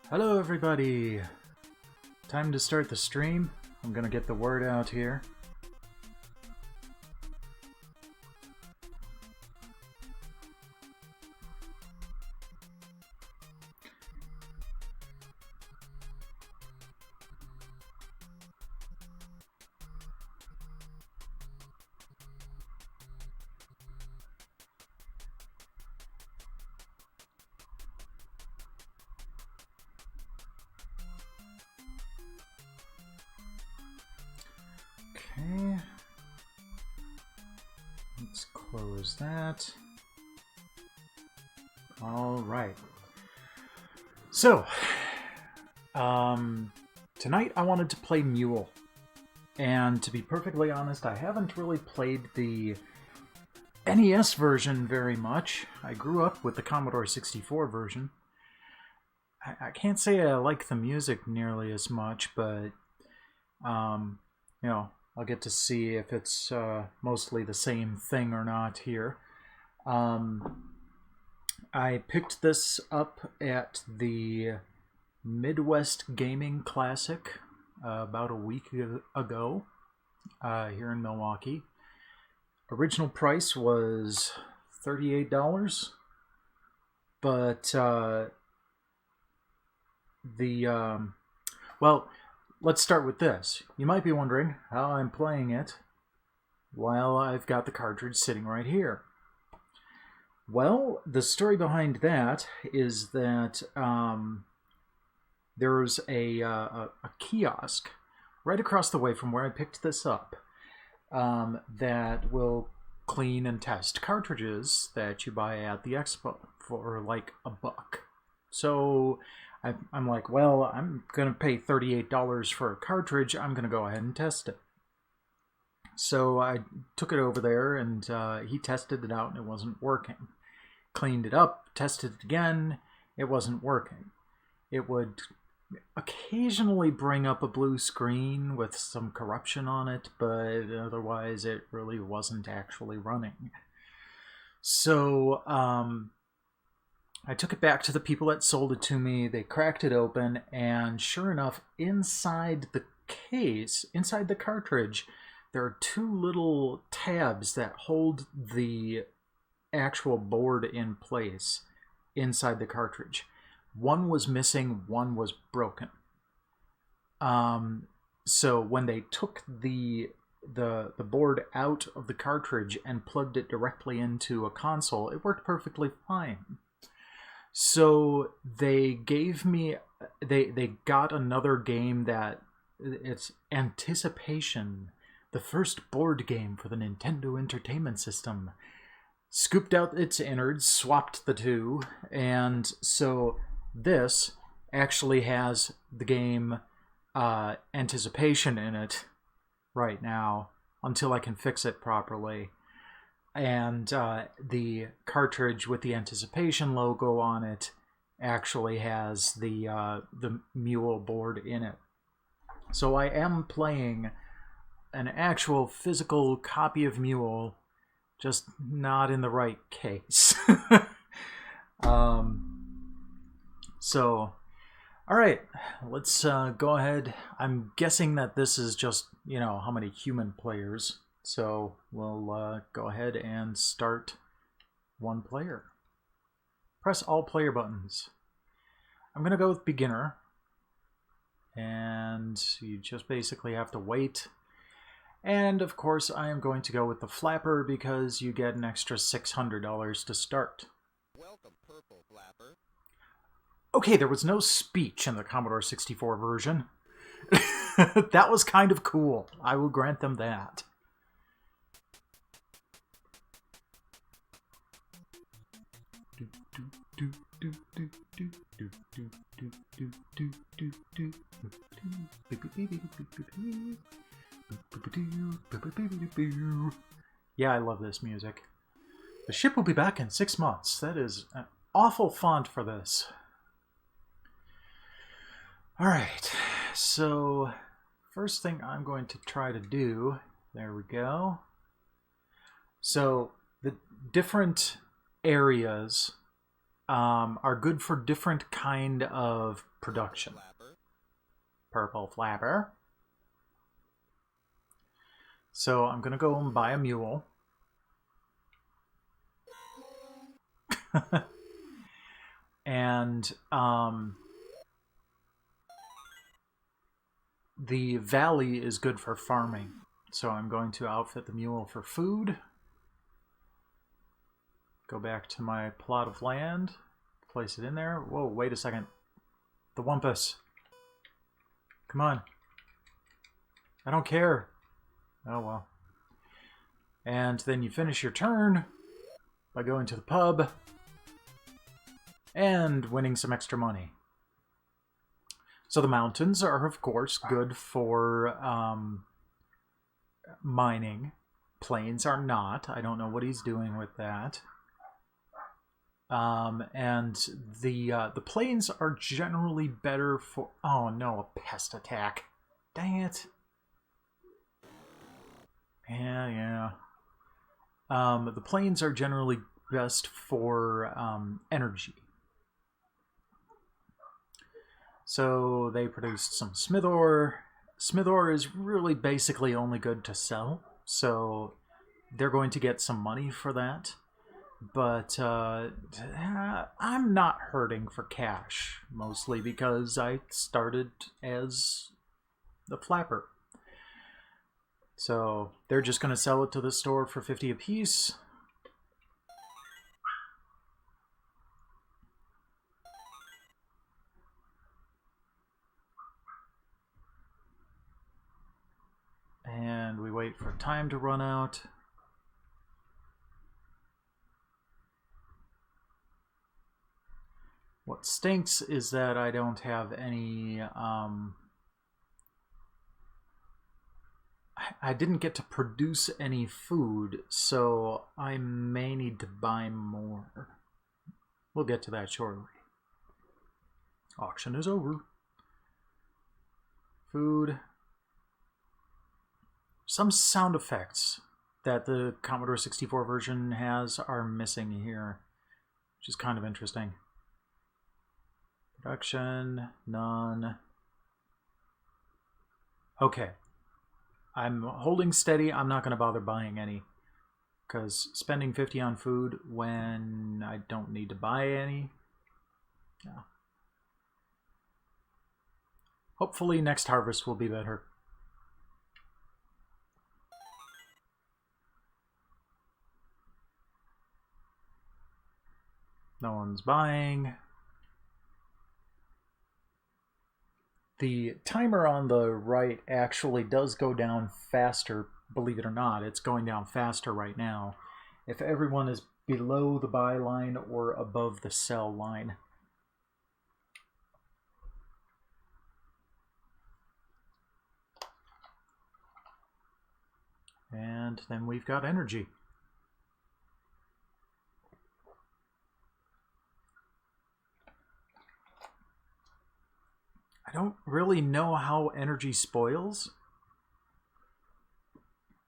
Hello everybody! Time to start the stream. I'm gonna get the word out here. Okay. Let's close that. Alright. So, tonight I wanted to play Mule. And to be perfectly honest, I haven't really played the NES version very much. I grew up with the Commodore 64 version. I can't say I like the music nearly as much, but, you know, I'll get to see if it's mostly the same thing or not here. I picked this up at the Midwest Gaming Classic about a week ago here in Milwaukee. Original price was $38, but well, let's start with this. You might be wondering how I'm playing it while I've got the cartridge sitting right here. Well, the story behind that is that there's a kiosk right across the way from where I picked this up that will clean and test cartridges that you buy at the expo for like $1. So I'm like, well, I'm going to pay $38 for a cartridge. I'm going to go ahead and test it. So I took it over there, and he tested it out, and it wasn't working. Cleaned it up, tested it again. It wasn't working. It would occasionally bring up a blue screen with some corruption on it, but otherwise it really wasn't actually running. So, I took it back to the people that sold it to me. They cracked it open, and sure enough, inside the case, inside the cartridge, there are two little tabs that hold the actual board in place inside the cartridge. One was missing, one was broken. So when they took the board out of the cartridge and plugged it directly into a console, it worked perfectly fine. So they gave me, they got another game that, it's Anticipation, the first board game for the Nintendo Entertainment System. Scooped out its innards, swapped the two, and so this actually has the game Anticipation in it right now until I can fix it properly. And the cartridge with the Anticipation logo on it actually has the Mule board in it. So I am playing an actual physical copy of Mule, just not in the right case. So, alright, let's go ahead. I'm guessing that this is just, you know, how many human players. So we'll go ahead and start one player. Press all player buttons. I'm going to go with beginner. And you just basically have to wait. And of course I am going to go with the flapper because you get an extra $600 to start. Welcome, Purple Flapper. Okay, there was no speech in the Commodore 64 version. That was kind of cool. I will grant them that. Yeah, I love this music. The ship will be back in 6 months. That is an awful font for this. Alright, so first thing I'm going to try to do, there we go. So the different areas are good for different kind of production. Flapper. Purple flapper. So I'm going to go and buy a mule. And the valley is good for farming. So I'm going to outfit the mule for food. Go back to my plot of land. Place it in there. Whoa, wait a second. The Wumpus. Come on. I don't care. Oh, well. And then you finish your turn by going to the pub and winning some extra money. So the mountains are, of course, good for mining. Plains are not. I don't know what he's doing with that. And the plains are generally better for... Oh, no, a pest attack. Dang it. Yeah. The plains are generally best for energy. So they produced some smith ore. Smith ore is really basically only good to sell, so they're going to get some money for that. But I'm not hurting for cash, mostly because I started as the flapper. So they're just going to sell it to the store for 50 apiece. And we wait for time to run out. What stinks is that I don't have any... I didn't get to produce any food, so I may need to buy more. We'll get to that shortly. Auction is over. Food. Some sound effects that the Commodore 64 version has are missing here, which is kind of interesting. Production, none. Okay. I'm holding steady. I'm not going to bother buying any. Because spending 50 on food when I don't need to buy any. Yeah. Hopefully next harvest will be better. No one's buying. The timer on the right actually does go down faster, believe it or not. It's going down faster right now. If everyone is below the buy line or above the sell line. And then we've got energy. I don't really know how energy spoils,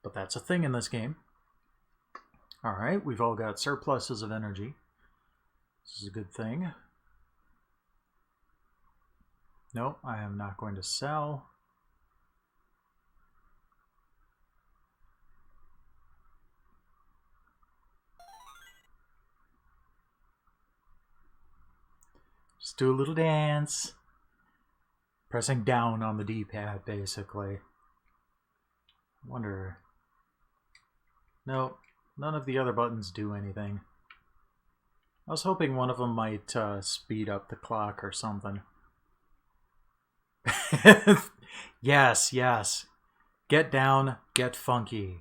but that's a thing in this game. Alright, we've all got surpluses of energy. This is a good thing. Nope, I am not going to sell. Just do a little dance. Pressing down on the D-pad, basically. Wonder... Nope, none of the other buttons do anything. I was hoping one of them might speed up the clock or something. Yes, yes. Get down, get funky.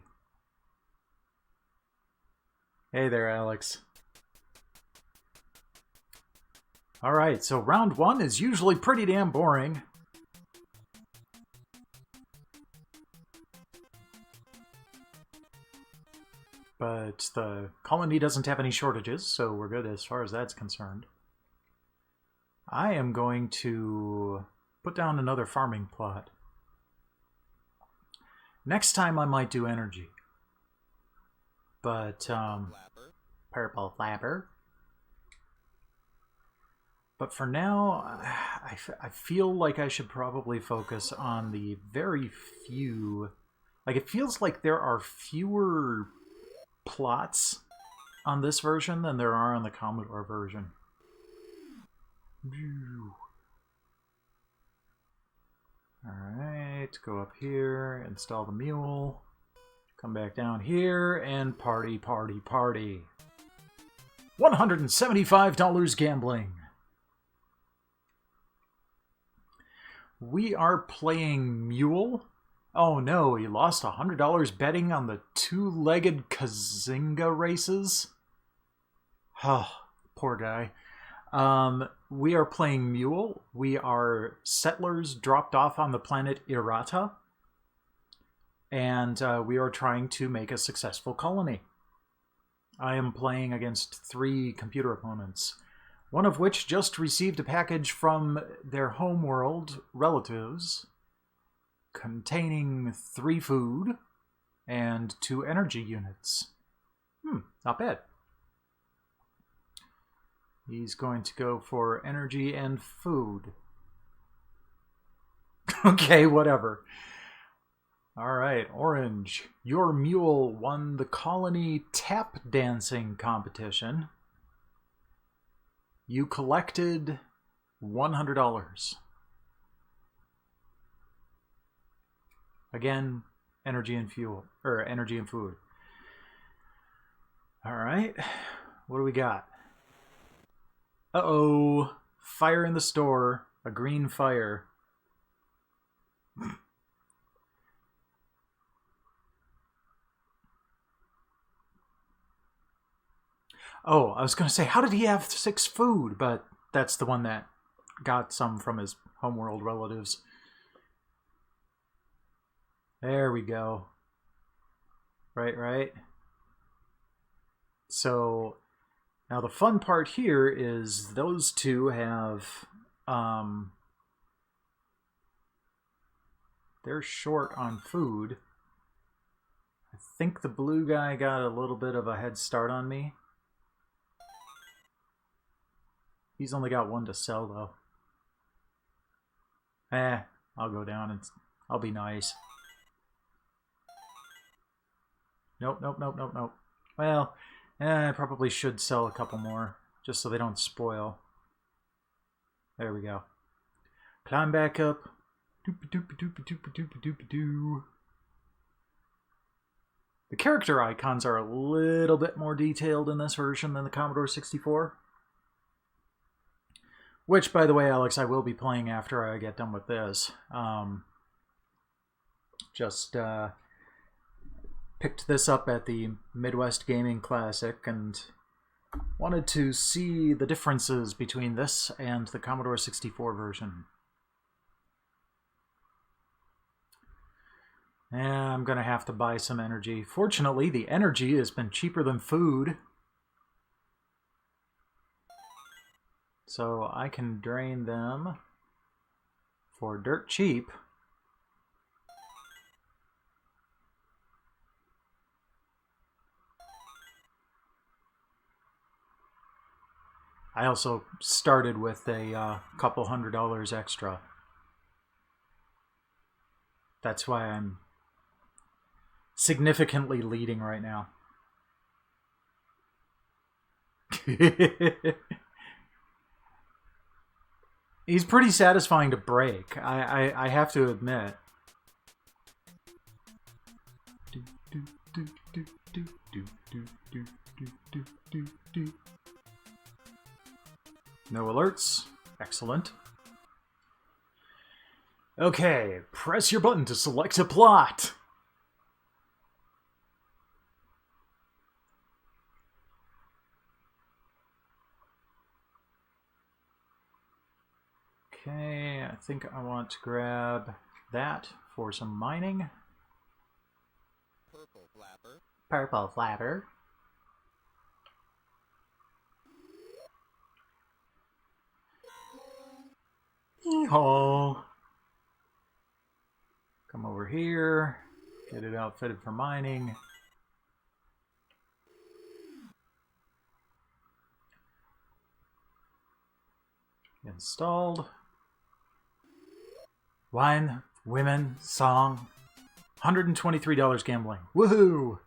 Hey there, Alex. Alright, so round one is usually pretty damn boring. But the colony doesn't have any shortages, so we're good as far as that's concerned. I am going to put down another farming plot. Next time I might do energy. But, Flapper. purple flapper. But for now, I feel like I should probably focus on the very few... Like, it feels like there are fewer plots on this version than there are on the Commodore version. Alright, go up here, install the mule, come back down here, and party, party, party. $175 gambling. We are playing Mule. Oh no, he lost $100 betting on the two-legged Kazinga races. Oh, poor guy. We are playing Mule. We are settlers dropped off on the planet Irata. And we are trying to make a successful colony. I am playing against 3 computer opponents, one of which just received a package from their homeworld relatives containing 3 food and 2 energy units. Not bad. He's going to go for energy and food. Okay, whatever. Alright, Orange. Your mule won the colony tap dancing competition. You collected $100. Again, energy and fuel, or energy and food. Alright, what do we got? Uh-oh, fire in the store, a green fire. Oh, I was going to say, how did he have 6 food? But that's the one that got some from his homeworld relatives. There we go. Right. So, now the fun part here is those 2 have... they're short on food. I think the blue guy got a little bit of a head start on me. He's only got 1 to sell, though. I'll go down and I'll be nice. Nope. Well, I probably should sell a couple more, just so they don't spoil. There we go. Climb back up. Doop-a-doop-a-doop-a-doop-a-doop-a-doo. The character icons are a little bit more detailed in this version than the Commodore 64. Which, by the way, Alex, I will be playing after I get done with this. Just picked this up at the Midwest Gaming Classic and wanted to see the differences between this and the Commodore 64 version. I'm going to have to buy some energy. Fortunately, the energy has been cheaper than food. So I can drain them for dirt cheap. I also started with a couple $100 extra. That's why I'm significantly leading right now. He's pretty satisfying to break, I have to admit. No alerts. Excellent. Okay, press your button to select a plot. Okay, I think I want to grab that for some mining. Purple flapper. Purple flapper. Yeehaw. Come over here, get it outfitted for mining. installed. Wine, women, song. $123 gambling. Woohoo!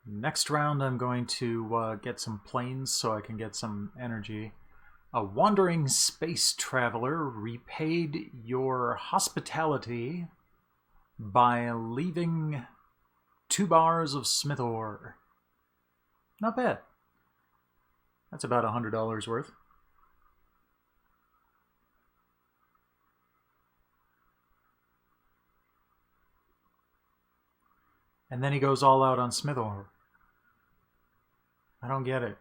Next round, I'm going to get some planes so I can get some energy. A wandering space traveler repaid your hospitality by leaving 2 bars of smith ore. Not bad. That's about $100 worth. And then he goes all out on smith ore. I don't get it.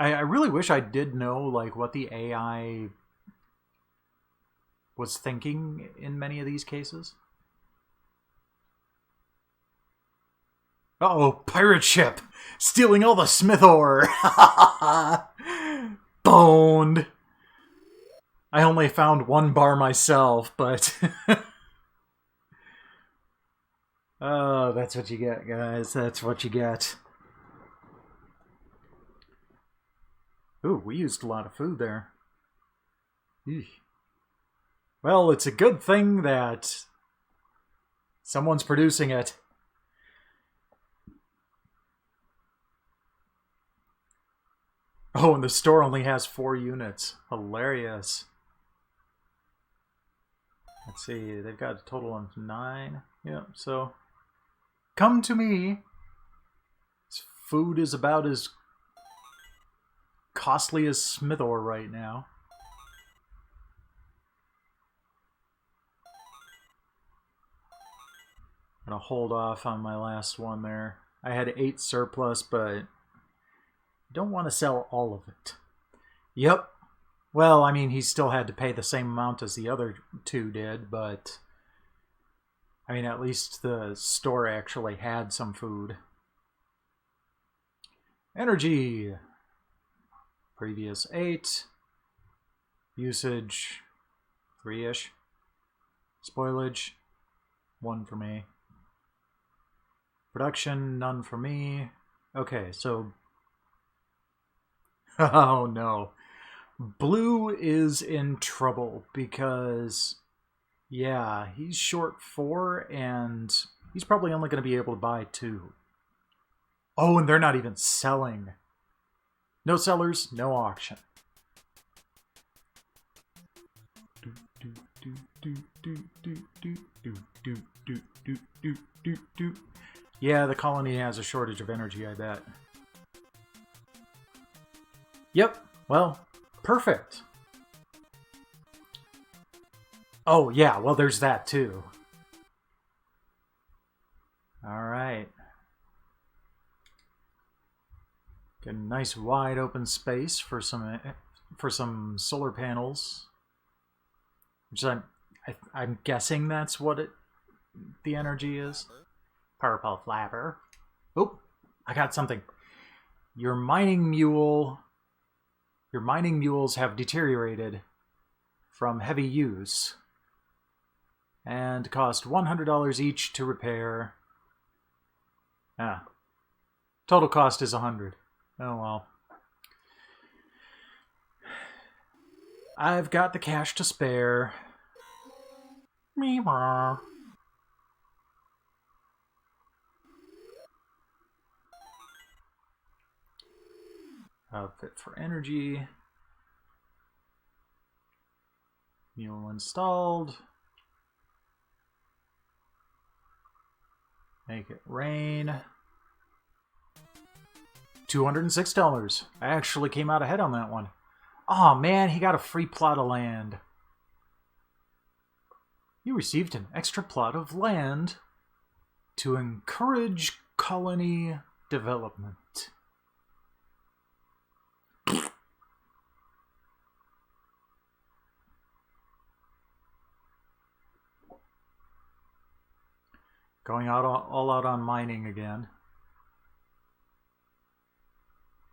I really wish I did know like what the AI was thinking in many of these cases. Uh-oh, pirate ship! Stealing all the smith ore! Boned! I only found 1 bar myself, but... Oh, that's what you get, guys. That's what you get. Ooh, we used a lot of food there. Eesh. Well, it's a good thing that someone's producing it. Oh, and the store only has 4 units. Hilarious. Let's see, they've got a total of 9. Yep, so come to me. This food is about as costly as smith ore right now. I'm gonna hold off on my last one there. I had 8 surplus, but I don't want to sell all of it. Yep. Well, I mean, he still had to pay the same amount as the other 2 did, but I mean, at least the store actually had some food. Energy. Previous 8. Usage 3-ish. Spoilage 1 for me. Production none for me. Okay, so oh no. Blue is in trouble because yeah, he's short 4 and he's probably only going to be able to buy 2. Oh, and they're not even selling. No sellers, no auction. Yeah, the colony has a shortage of energy, I bet. Yep, well, perfect. Oh, yeah, well, there's that too. Alright. Get a nice wide open space for some solar panels. Which I'm guessing that's what the energy is. Purple flapper. Oh, I got something. Your mining mules have deteriorated from heavy use and cost $100 each to repair. Total cost is $100. Oh well. I've got the cash to spare. Meow. Outfit for energy. Mule installed. Make it rain. $206. I actually came out ahead on that one. Aw, man, he got a free plot of land. You received an extra plot of land to encourage colony development. Going out all out on mining again.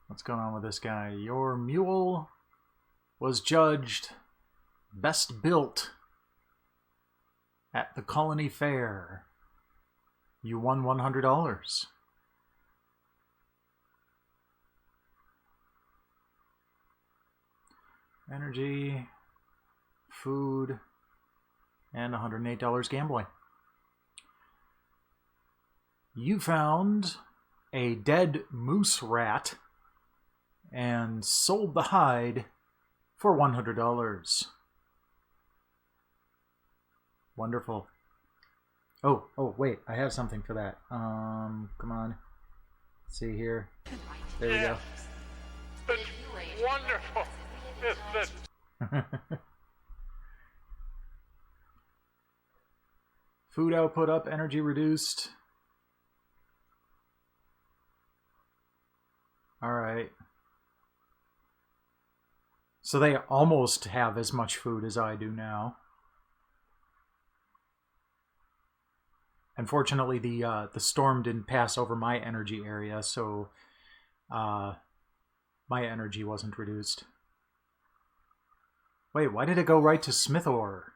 What's going on with this guy? Your mule was judged best built at the colony fair. You won $100. energy, food, and $108 gambling. You found a dead moose rat and sold the hide for $100. Wonderful. Oh, wait, I have something for that. Come on. Let's see here. There we go. It's wonderful, isn't it? Food output up, energy reduced. Alright. So they almost have as much food as I do now. Unfortunately, the storm didn't pass over my energy area, so my energy wasn't reduced. Wait, why did it go right to Smith ore?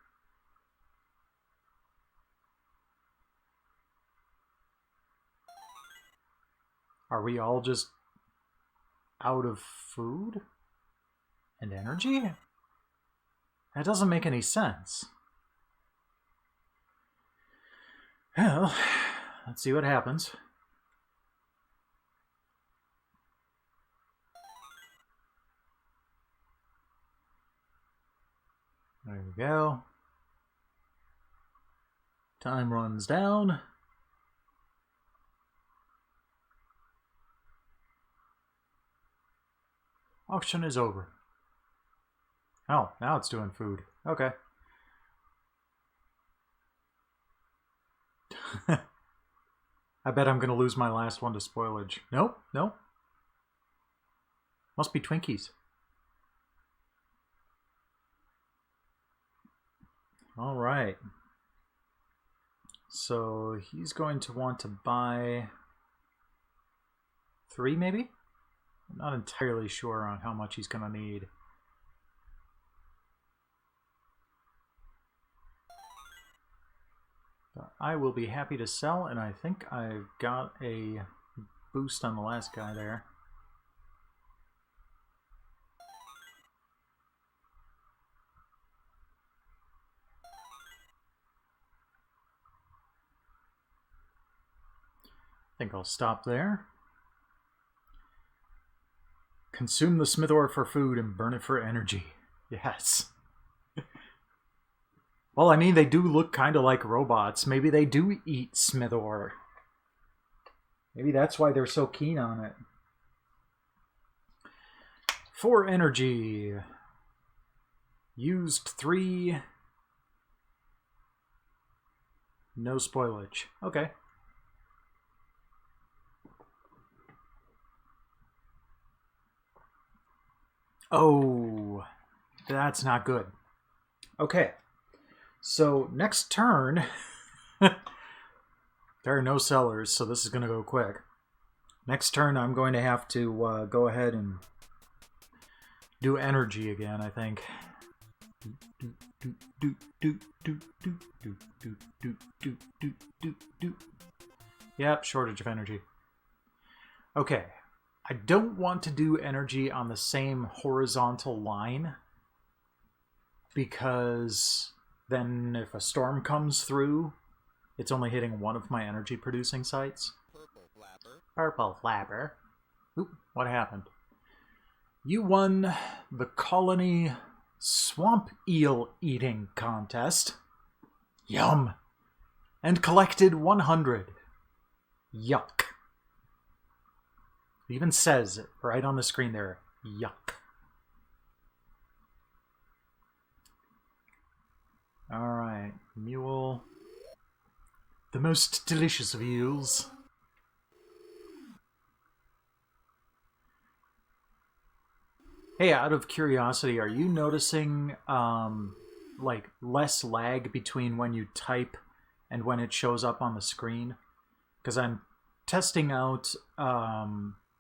Are we all just out of food and energy? That doesn't make any sense. Well, let's see what happens. There we go. Time runs down. Auction is over. Oh, now it's doing food. Okay. I bet I'm going to lose my last one to spoilage. Nope, nope. Must be Twinkies. All right. So he's going to want to buy 3 maybe? I'm not entirely sure on how much he's going to need. But I will be happy to sell, and I think I've got a boost on the last guy there. I think I'll stop there. Consume the smith ore for food and burn it for energy. Yes. Well, I mean, they do look kind of like robots. Maybe they do eat smith ore. Maybe that's why they're so keen on it. For energy. Used 3. No spoilage. Okay. Oh, that's not good. Okay, so next turn, there are no sellers, so this is going to go quick. Next turn, I'm going to have to go ahead and do energy again, I think. Yep, shortage of energy. Okay. I don't want to do energy on the same horizontal line, because then if a storm comes through, it's only hitting one of my energy producing sites. Purple flapper. Purple flapper. Oop, what happened? You won the Colony Swamp Eel Eating Contest. Yum! And collected 100. Yuck. It even says it right on the screen there. Yuck. Alright, mule. The most delicious of eels. Hey, out of curiosity, are you noticing like less lag between when you type and when it shows up on the screen? Because I'm testing out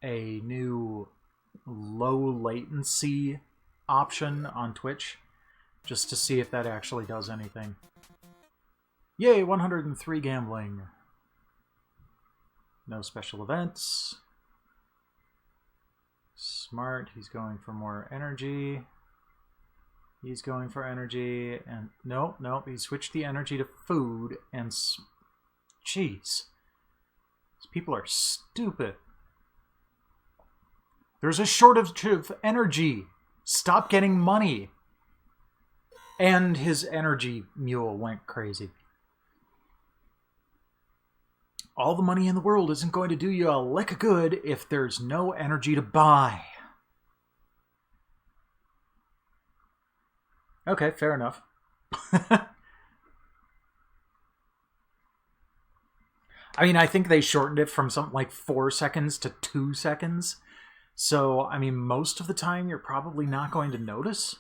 a new low latency option on Twitch just to see if that actually does anything. Yay, 103 gambling. No special events. Smart, he's going for more energy. He's going for energy, and nope, he switched the energy to food, and jeez. These people are stupid. There's a shortage of energy. Stop getting money. And his energy mule went crazy. All the money in the world isn't going to do you a lick of good if there's no energy to buy. Okay, fair enough. I mean, I think they shortened it from something like 4 seconds to 2 seconds. So, I mean, most of the time you're probably not going to notice.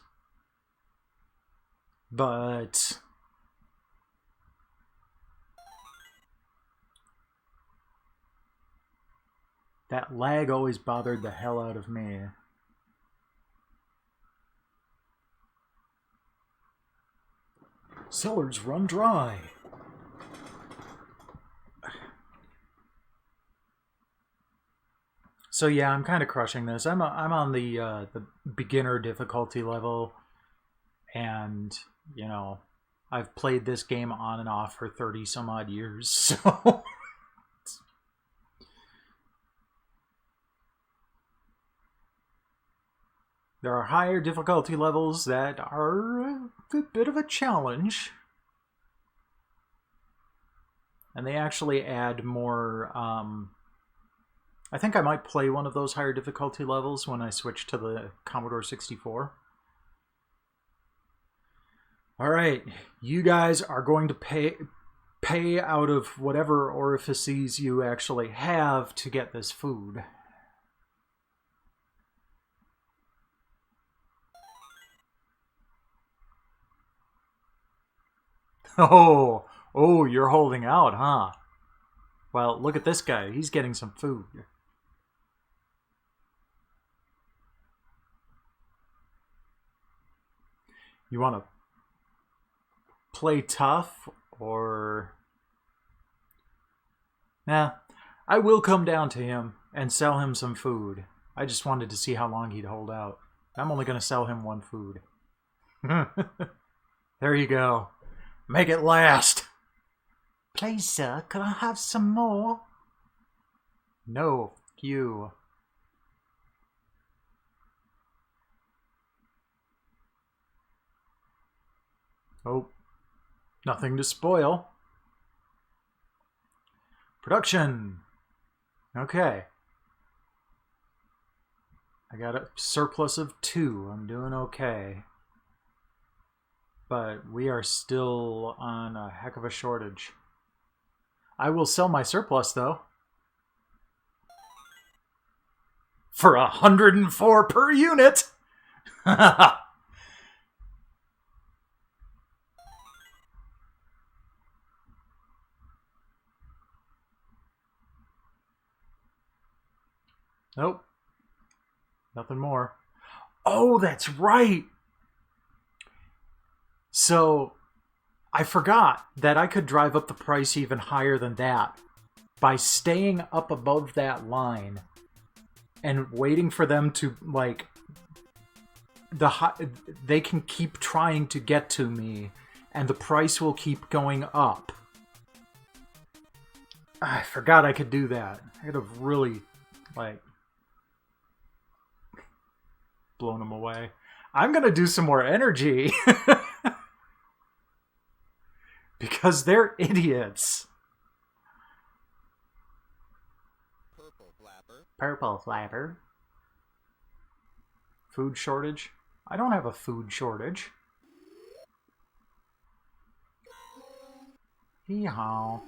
But that lag always bothered the hell out of me. Cellars run dry. So yeah, I'm kind of crushing this. I'm on the beginner difficulty level, and you know, I've played this game on and off for 30 some odd years. So there are higher difficulty levels that are a bit of a challenge. And they actually add more... I think I might play one of those higher difficulty levels when I switch to the Commodore 64. Alright, you guys are going to pay out of whatever orifices you actually have to get this food. Oh, you're holding out, huh? Well, look at this guy. He's getting some food. You want to play tough, or... Nah, I will come down to him and sell him some food. I just wanted to see how long he'd hold out. I'm only going to sell him one food. There you go. Make it last. Please, sir, could I have some more? No, you. Oh, nothing to spoil. Production. Okay. I got a surplus of 2. I'm doing okay. But we are still on a heck of a shortage. I will sell my surplus, though. For 104 per unit! Nope. Nothing more. Oh, that's right! So, I forgot that I could drive up the price even higher than that by staying up above that line and waiting for them to, like, they can keep trying to get to me and the price will keep going up. I forgot I could do that. I could have really, like, blown them away. I'm gonna do some more energy. Because they're idiots. Purple flapper. Purple flapper. Food shortage? I don't have a food shortage. Hee-haw.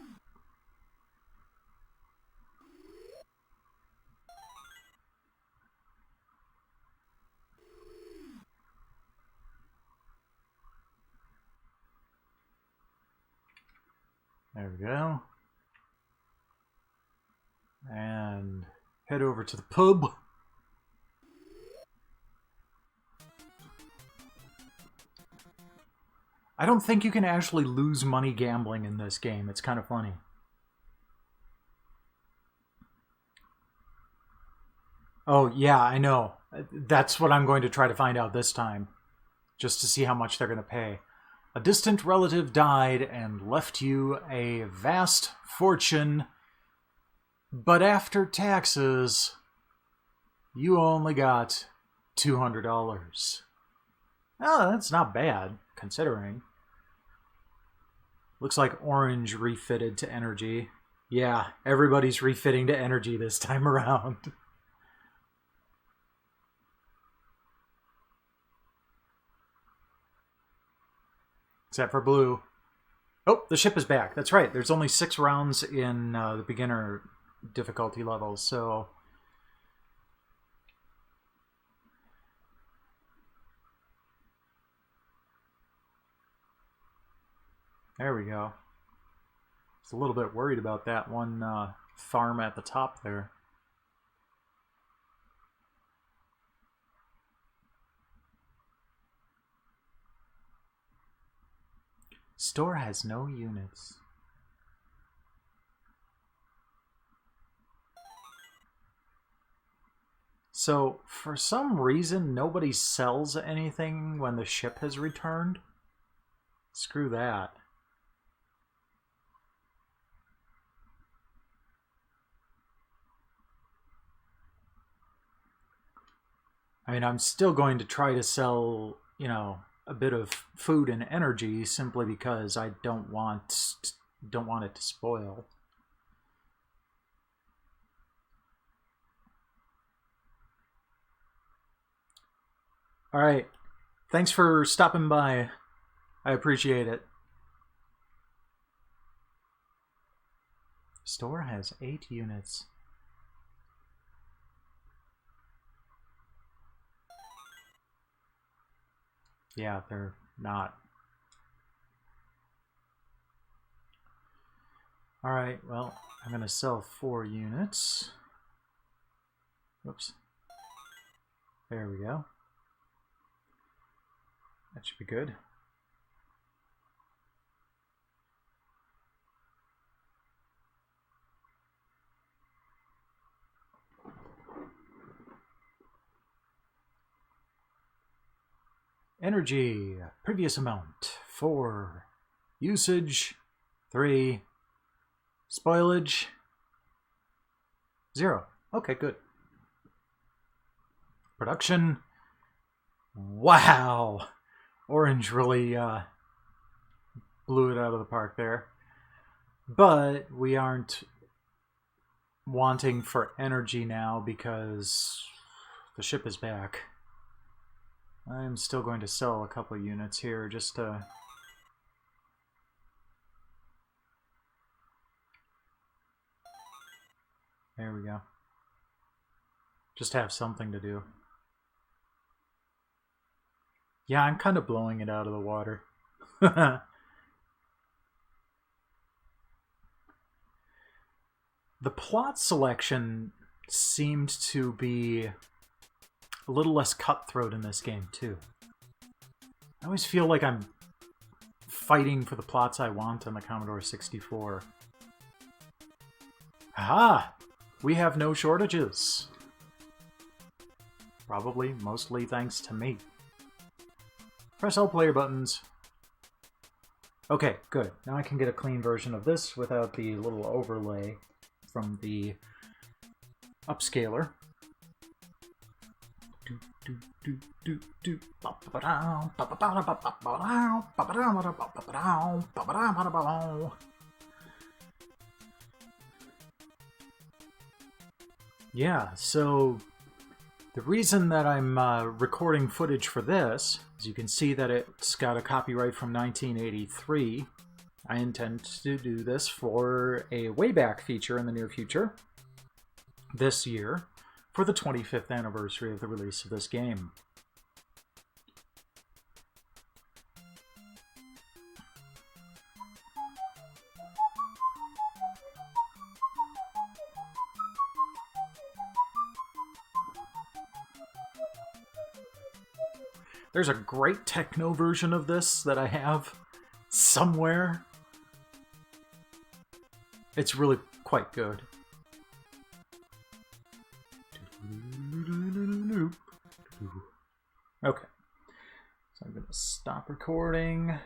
There we go. And head over to the pub. I don't think you can actually lose money gambling in this game. It's kind of funny. Oh, yeah, I know. That's what I'm going to try to find out this time. just to see how much they're going to pay. A distant relative died and left you a vast fortune, but after taxes, you only got $200. Oh, that's not bad, considering. Looks like orange refitted to energy. Yeah, everybody's refitting to energy this time around. Except for blue. Oh, the ship is back. That's right. There's only 6 rounds in the beginner difficulty level, so... There we go. I was a little bit worried about that one farm at the top there. Store has no units. So, for some reason, nobody sells anything when the ship has returned. Screw that. I mean, I'm still going to try to sell, you know, a bit of food and energy simply because I don't want it to spoil. All right. Thanks for stopping by. I appreciate it. Store has 8 units. Yeah, they're not. Alright, well, I'm going to sell 4 units. Whoops. There we go. That should be good. Energy, previous amount, 4. Usage, 3. Spoilage, 0. Okay, good. Production, wow! Orange really blew it out of the park there. But we aren't wanting for energy now because the ship is back. I'm still going to sell a couple of units here just to... There we go. Just have something to do. Yeah, I'm kind of blowing it out of the water. The plot selection seemed to be a little less cutthroat in this game, too. I always feel like I'm fighting for the plots I want on the Commodore 64. Aha! We have no shortages. Probably, mostly thanks to me. Press all player buttons. Okay, good. Now I can get a clean version of this without the little overlay from the upscaler. Yeah, so the reason that I'm recording footage for this is you can see that it's got a copyright from 1983. I intend to do this for a Wayback feature in the near future, this year, for the 25th anniversary of the release of this game. There's a great techno version of this that I have somewhere. It's really quite good. Okay. So I'm going to stop recording.